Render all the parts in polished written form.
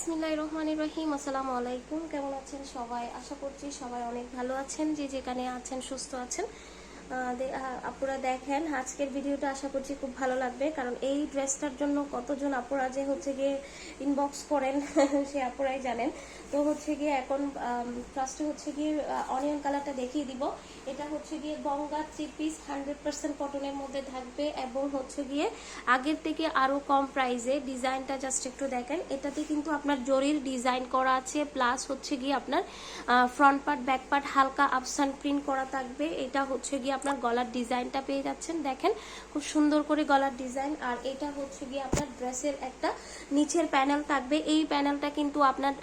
বিসমিল্লাহির রহমানির রহিম। আসসালামু আলাইকুম। কেমন আছেন সবাই? আশা করছি সবাই অনেক ভালো আছেন, যে যেখানে আছেন সুস্থ আছেন। আপুরা দেখেন আজকের ভিডিওটা আশা করছি খুব ভালো লাগবে, কারণ এই ড্রেসটার জন্য কতজন আপুরা যে হচ্ছে গিয়ে ইনবক্স করেন সে আপুরাই জানেন। তো হচ্ছে গিয়ে এখন ফার্স্টে হচ্ছে গিয়ে অনিয়ন কালারটা দেখিয়ে দিব। এটা হচ্ছে গিয়ে গঙ্গা 3 পিস 100% কটনের মধ্যে থাকবে, এবং হচ্ছে গিয়ে আগের থেকে আরো কম প্রাইসে। ডিজাইনটা জাস্ট একটু দেখেন, এটাতে কিন্তু আপনার জরির ডিজাইন করা আছে, প্লাস হচ্ছে গিয়ে আপনার ফ্রন্ট পার্ট ব্যাক পার্ট হালকা আপসান প্রিন্ট করা থাকবে। এটা হচ্ছে গিয়ে আপনার গলার ডিজাইনটা পেয়ে যাচ্ছেন, দেখেন খুব সুন্দর করে গলার ডিজাইন। আর এটা হচ্ছে গিয়ে আপনার ড্রেসের একটা নিচের প্যানেল থাকবে, এই প্যানেলটা কিন্তু আপনার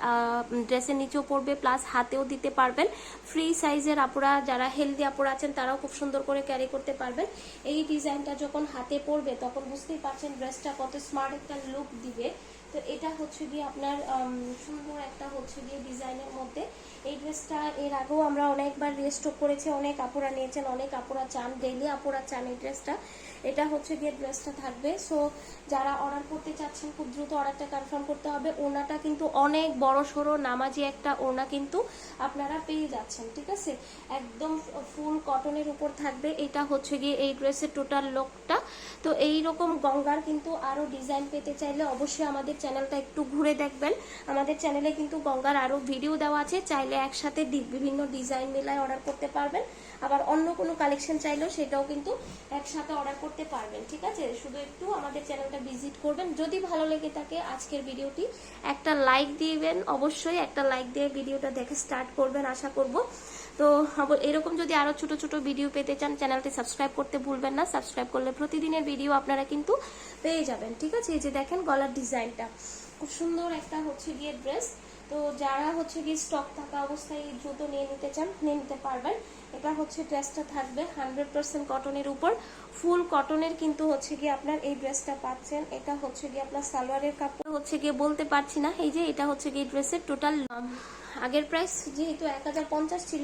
ড্রেসের নিচেও পড়বে, প্লাস হাতেও দিতে পারবেন। ফ্রি সাইজের আপুরা যারা হেলদি আপুরা আছেন তারাও খুব সুন্দর করে ক্যারি করতে পারবেন। এই ডিজাইনটা যখন হাতে পড়বে তখন বুঝতেই পারছেন ড্রেসটা কত স্মার্ট একটা লুক দিবে। তো এটা হচ্ছে গিয়ে আপনার সুন্দর একটা হচ্ছে গিয়ে ডিজাইনের মধ্যে। এই ড্রেসটা এর আগেও আমরা অনেকবার রিস্টক করেছি, অনেক আপুরা নিয়েছেন, অনেক আপুরা চান, ডেইলি আপুরা চান এই ড্রেসটা। এটা হচ্ছে গিয়ে ড্রেসটা থাকবে। সো যারা অর্ডার করতে চাচ্ছেন খুব দ্রুত অর্ডারটা কনফার্ম করতে হবে। ওড়নাটা কিন্তু অনেক বড় সড়ো নামাজি একটা ওড়না কিন্তু আপনারা পেয়ে যাচ্ছেন, ঠিক আছে? একদম ফুল কটনের উপর থাকবে। এটা হচ্ছে গিয়ে এই ড্রেসের টোটাল লুকটা। তো এই রকম গঙ্গার কিন্তু আরো ডিজাইন পেতে চাইলে অবশ্যই আমাদের চ্যানেলটা একটু ঘুরে দেখবেন। আমাদের চ্যানেলে কিন্তু গঙ্গার আরো ভিডিও দেওয়া আছে, চাইলে একসাথে বিভিন্ন ডিজাইন মিলায় অর্ডার করতে পারবেন। আবার অন্য কোনো কালেকশন চাইলেও সেটাও কিন্তু একসাথে অর্ডার করতে পারবেন, ঠিক আছে? শুধু একটু আমাদের চ্যানেলটা ভিজিট করবেন। যদি ভালো লেগে থাকে আজকের ভিডিওটি একটা লাইক দিবেন, অবশ্যই একটা লাইক দিয়ে ভিডিওটা দেখে স্টার্ট করবেন আশা করব। তো এরকম যদি আরো ছোট ছোট ভিডিও পেতে চান চ্যানেলটি সাবস্ক্রাইব করতে ভুলবেন না। সাবস্ক্রাইব করলে প্রতিদিনের ভিডিও আপনারা কিন্তু পেয়ে যাবেন, ঠিক আছে? এই যে দেখেন গলার ডিজাইনটা খুব সুন্দর একটা হচ্ছে গিয়ে ড্রেস। তো যারা হচ্ছে গিয়ে স্টক থাকা অবস্থায় দ্রুত নিয়ে নিতে চান নিয়ে নিতে পারবেন। এটা হচ্ছে ড্রেসটা থাকবে 100% কটনের উপর, ফুল কটনের কিন্তু হচ্ছে গিয়ে আপনার এই ড্রেসটা পাচ্ছেন। এটা হচ্ছে গিয়ে আপনার সালোয়ারের কাপড় হচ্ছে গিয়ে বলতে পারছি না। এই যে এটা হচ্ছে গিয়ে ড্রেসের টোটাল আগের প্রাইস যেহেতু 1050 ছিল,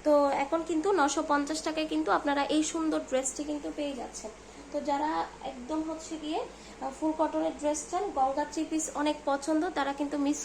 তো এখন কিন্তু 950 টাকায় কিন্তু আপনারা এই সুন্দর ড্রেসটি কিন্তু পেয়ে যাচ্ছেন। তো যারা একদম হচ্ছে গিয়ে ফুল কটনের ড্রেস চান, গঙ্গা 3 পিস অনেক পছন্দ, তারা কিন্তু মিস